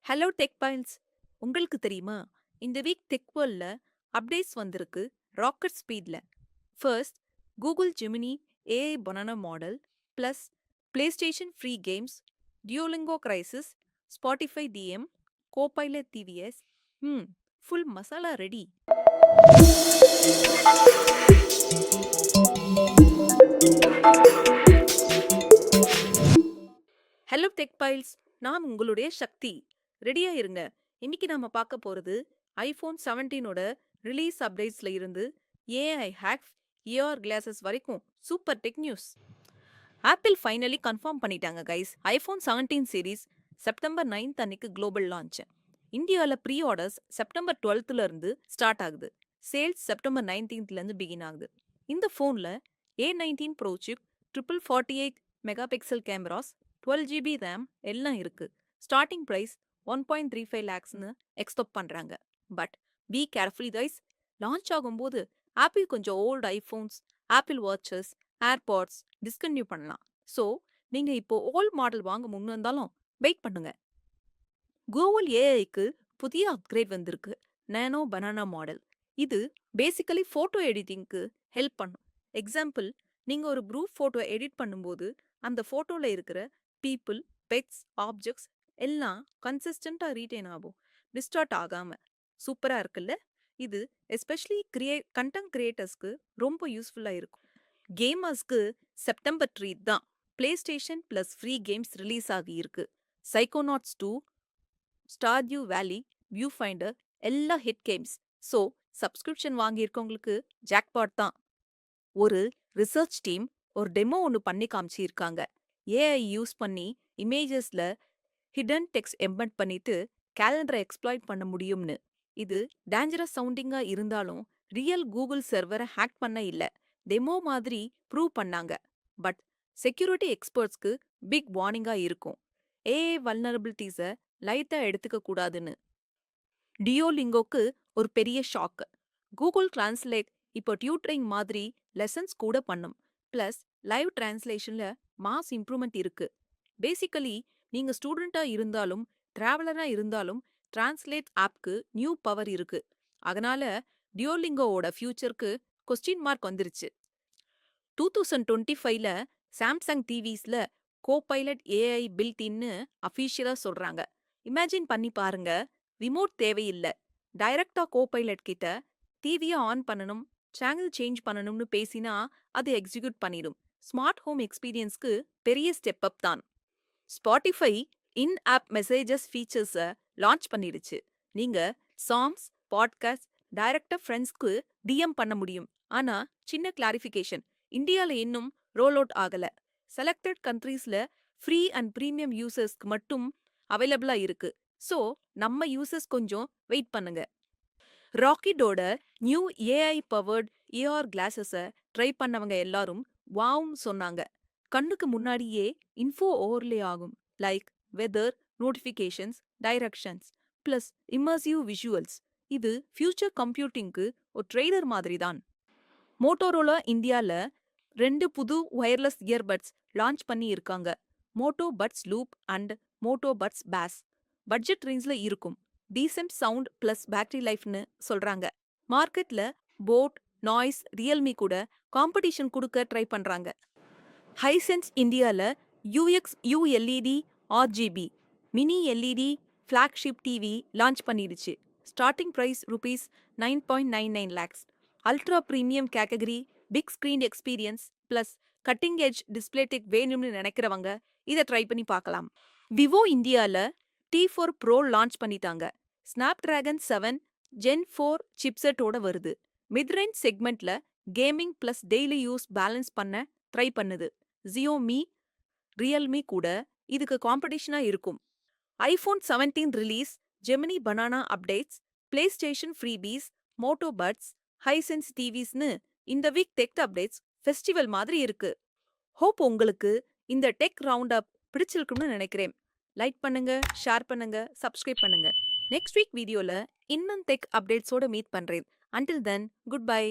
Hello tech files. உங்களுக்கு தெரியுமா, இந்த வீக் டெக் வேர்ல்ட்ல அப்டேட்ஸ் வந்திருக்கு ராக்கெட் ஸ்பீட்ல. First, Google Gemini AI banana model plus PlayStation free games, Duolingo crisis, Spotify DM, Copilot TVS. Full masala ready. Hello tech files, நான் உங்களுடைய சக்தி. ரெடியா இருங்க. இன்னைக்கு நாம பார்க்க போறது ஐபோன் 17ஓட ரிலீஸ் அப்டேட்ஸ்ல இருந்து ஏஐ ஹேக்ஸ், ஏஆர் கிளாஸஸ் வரைக்கும் super tech news. Apple finally confirm பண்ணிட்டாங்க guys. IPhone 17 series September 9th அன்னைக்கு குளோபல் லான்ச். இந்தியாவில் ப்ரீ ஆர்டர்ஸ் செப்டம்பர் 12th இருந்து ஸ்டார்ட் ஆகுது. சேல்ஸ் செப்டம்பர் 19th இருந்து பிகின் ஆகுது. இந்த ஃபோனில் A19 pro chip, 48 mega pixel cameras, 12 GB RAM எல்லாம் இருக்கு. ஸ்டார்டிங் ப்ரைஸ் 1.35 lakhsனு எக்ஸ்பெக்ட் பண்றாங்க. But be carefully guys. Launch ஆகும்போது ஆப்பிள் கொஞ்சம் old iPhones, Apple watches, AirPods discontinue பண்ணலாம். ஸோ நீங்க இப்போ ஓல்ட் மாடல் வாங்க முன் வந்தாலும் வெயிட் பண்ணுங்க. கூகுள் ஏஐக்கு புதிய அப்கிரேட் வந்திருக்கு, நேனோ பனானா மாடல். இது பேசிக்கலி ஃபோட்டோ எடிட்டிங்க்கு ஹெல்ப் பண்ணும். எக்ஸாம்பிள், நீங்க ஒரு குரூப் ஃபோட்டோ எடிட் பண்ணும்போது அந்த ஃபோட்டோல இருக்கிற பீப்புள், பெட்ஸ், ஆப்ஜெக்ட்ஸ் எல்லாம் கன்சிஸ்டண்டா ரீட்டைன் ஆகும், டிஸ்டார்ட் ஆகாம. சூப்பரா இருக்குல்ல? இது எஸ்பெஷலி கண்டென்ட் கிரியேட்டர்ஸ்க்கு ரொம்ப யூஸ்ஃபுல்லா இருக்கும். கேமர்ஸ்க்கு செப்டம்பர் ட்ரீட் தான். PlayStation plus free games release ஆகி இருக்கு. Psychonauts 2, Stardew Valley, Viewfinder எல்லாம் ஹிட் கேம்ஸ். ஸோ சப்ஸ்கிரிப்ஷன் வாங்கியிருக்கவங்களுக்கு ஜாக்பாட் தான். ஒரு ரிசர்ச் டீம் ஒரு டெமோ ஒன்று பண்ணி காமிச்சிருக்காங்க. ஏஐ யூஸ் பண்ணி இமேஜஸ்ல ஹிடன் டெக்ஸ்ட் எம்பெட் பண்ணிட்டு கேலண்டரை எக்ஸ்ப்ளாய்ட் பண்ண முடியும்னு. இது டேஞ்சரஸ் சவுண்டிங்கா இருந்தாலும் ரியல் கூகுள் சர்வரை ஹேக் பண்ண இல்ல, டெமோ மாதிரி ப்ரூவ் பண்ணாங்க. பட் செக்யூரிட்டி எக்ஸ்பர்ட்ஸ்க்கு பிக் வார்னிங்கா இருக்கும். ஏஐ வல்னரபிலிட்டிஸை லைட்டா எடுத்துக்க கூடாதுன்னு. டியோலிங்கோக்கு ஒரு பெரிய ஷாக். கூகுள் டிரான்ஸ்லேட் இப்போ டியூட்டரிங் மாதிரி லெசன்ஸ் கூட பண்ணும். பிளஸ் லைவ் டிரான்ஸ்லேஷன்ல மாஸ் இம்ப்ரூவ்மெண்ட் இருக்கு. பேசிக்கலி நீங்க ஸ்டூடெண்டா இருந்தாலும் டிராவலரா இருந்தாலும் டிரான்ஸ்லேட் ஆப்க்கு நியூ பவர் இருக்கு. அதனால டியோலிங்கோவோட ஃபியூச்சருக்கு கொஸ்டின் மார்க் வந்துருச்சு. 2025ல சாம்சங் டிவிஸ்ல கோபைலட் ஏஐ பில்ட்-இன்னு அஃபீஷியலா சொல்றாங்க. இமேஜின் பண்ணி பாருங்க, ரிமோட் தேவையில்லை. டைரக்டா கோபைலட் கிட்ட டிவியை ஆன் பண்ணணும், சேனல் சேஞ்ச் பண்ணணும்னு பேசினா அது எக்ஸிக்யூட் பண்ணிடும். ஸ்மார்ட் ஹோம் எக்ஸ்பீரியன்ஸ்க்கு பெரிய ஸ்டெப் அப் தான். ஸ்பாட்டிஃபை இன் ஆப் மெசேஜஸ் ஃபீச்சர்ஸை லான்ச் பண்ணிடுச்சு. நீங்க சாங்ஸ், பாட்காஸ்ட் டைரக்டா ஃப்ரெண்ட்ஸ்க்கு டிஎம் பண்ண முடியும். ஆனா சின்ன கிளாரிஃபிகேஷன், இந்தியால இன்னும் ரோல் அவுட் ஆகல. செலக்டட் கண்ட்ரீஸ்ல ஃப்ரீ அண்ட் பிரீமியம் யூசர்ஸ்க்கு மட்டும் அவைலபிளா இருக்கு. ஸோ நம்ம யூசர்ஸ் கொஞ்சம் வெயிட் பண்ணுங்க. ராக்கெட்டோட நியூ ஏஐ பவர்ட் ஏஆர் கிளாஸஸை ட்ரை பண்ணவங்க எல்லாரும் வாவ்னு சொன்னாங்க. கண்ணுக்கு முன்னாடியே இன்ஃபோ ஓவர்லே ஆகும், like weather, notifications, directions plus immersive visuals. இது ஃபியூச்சர் கம்ப்யூட்டிங்க்கு ஒரு ட்ரெய்லர் மாதிரி தான். மோட்டோரோலா இந்தியால 2 புது ஒயர்லெஸ் இயர்பட்ஸ் லான்ச் பண்ணி இருக்காங்க. Moto Buds Loop and Moto Buds Bass. Budget ரேஞ்ச்ல இருக்கும். டீசென்ட் சவுண்ட் பிளஸ் பேட்டரி லைஃப்னு சொல்றாங்க. மார்க்கெட்ல போட், நாய்ஸ், ரியல்மி கூட காம்படிஷன் கொடுக்க ட்ரை பண்றாங்க. ஹைசென்ஸ் இந்தியால UX ULED RGB mini LED flagship TV launch பண்ணிடுச்சு. Starting price ₹9.99 lakhs. Ultra premium category, big screen experience plus cutting edge display tech வேணும்னு நினைக்கிறவங்க இதை ட்ரை பண்ணி பார்க்கலாம். விவோ இந்தியால T4 Pro லான்ச் பண்ணிட்டாங்க. ஸ்னாப் டிராகன் 7 Gen 4 சிப்செட்டோட வருது. மிட்ரேஞ்ச் செக்மெண்ட்ல gaming plus daily use balance பண்ண ட்ரை பண்ணுது. ஜியோமி, ரியல்மி கூட இதுக்கு காம்படிஷனா இருக்கும். IPhone 17 release, Gemini banana updates, PlayStation freebies, Moto Buds, Hisense டிவிஸ்னு இந்த வீக் டெக் அப்டேட்ஸ் ஃபெஸ்டிவல் மாதிரி இருக்கு. ஹோப் உங்களுக்கு இந்த டெக் ரவுண்ட் அப் பிடிச்சிருக்கும்னு நினைக்கிறேன். லைக் பண்ணுங்க, ஷேர் பண்ணுங்க, சப்ஸ்கிரைப் பண்ணுங்க. நெக்ஸ்ட் வீக் வீடியோல இன்னும் டெக் அப்டேட்ஸோட மீட் பண்றேன். Until then, good bye.